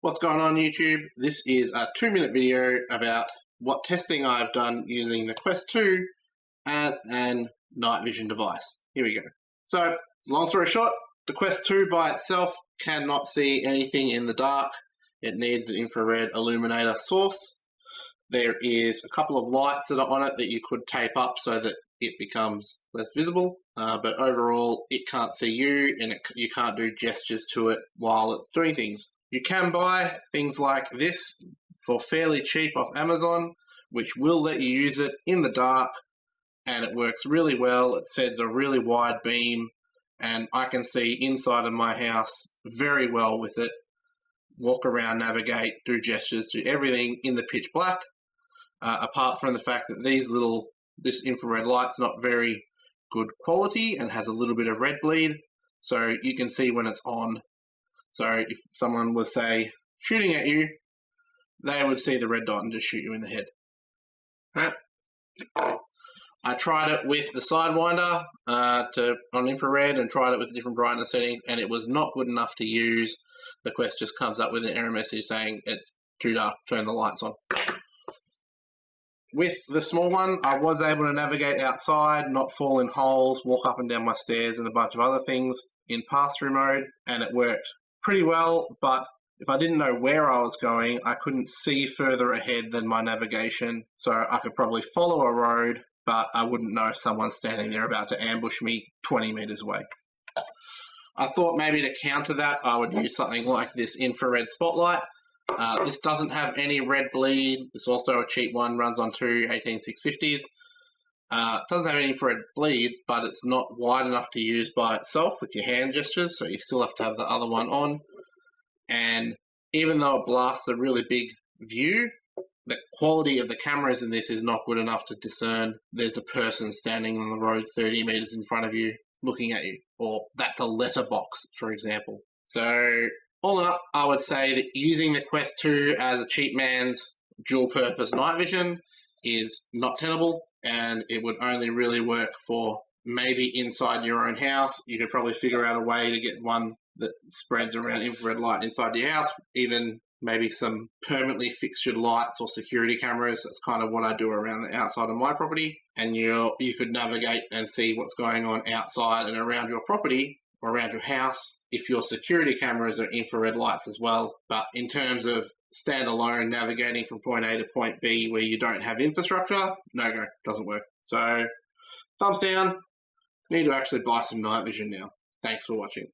What's going on YouTube? This is a 2-minute video about what testing I've done using the Quest 2 as an night vision device. Here we go. So, long story short, the Quest 2 by itself cannot see anything in the dark. It needs an infrared illuminator source. There is a couple of lights that are on it that you could tape up so that it becomes less visible, but overall it can't see you and you can't do gestures to it while it's doing things. You can buy things like this for fairly cheap off Amazon, which will let you use it in the dark, and it works really well. It sends a really wide beam, and I can see inside of my house very well with it. Walk around, navigate, do gestures, do everything in the pitch black, apart from the fact that this infrared light's not very good quality and has a little bit of red bleed, so you can see when it's on. So if someone was, say, shooting at you, they would see the red dot and just shoot you in the head. Right. I tried it with the Sidewinder on infrared and tried it with different brightness settings, and it was not good enough to use. The Quest just comes up with an error message saying it's too dark, turn the lights on. With the small one, I was able to navigate outside, not fall in holes, walk up and down my stairs and a bunch of other things in pass-through mode, and it worked pretty well, but if I didn't know where I was going, I couldn't see further ahead than my navigation, so I could probably follow a road, but I wouldn't know if someone's standing there about to ambush me 20 meters away. I thought maybe to counter that, I would use something like this infrared spotlight. This doesn't have any red bleed. It's also a cheap one, runs on two 18650s. Doesn't have any infrared bleed, but it's not wide enough to use by itself with your hand gestures, so you still have to have the other one on. And even though it blasts a really big view, the quality of the cameras in this is not good enough to discern there's a person standing on the road 30 meters in front of you looking at you, or that's a letterbox, for example. So all in all, I would say that using the Quest 2 as a cheap man's dual-purpose night vision is not tenable, and it would only really work for maybe inside your own house. You could probably figure out a way to get one that spreads around infrared light inside your house, even maybe some permanently fixtured lights or security cameras. That's kind of what I do around the outside of my property, and you could navigate and see what's going on outside and around your property or around your house if your security cameras are infrared lights as well. But in terms of standalone navigating from point A to point B where you don't have infrastructure, no go, doesn't work. So thumbs down, need to actually buy some night vision now. Thanks for watching.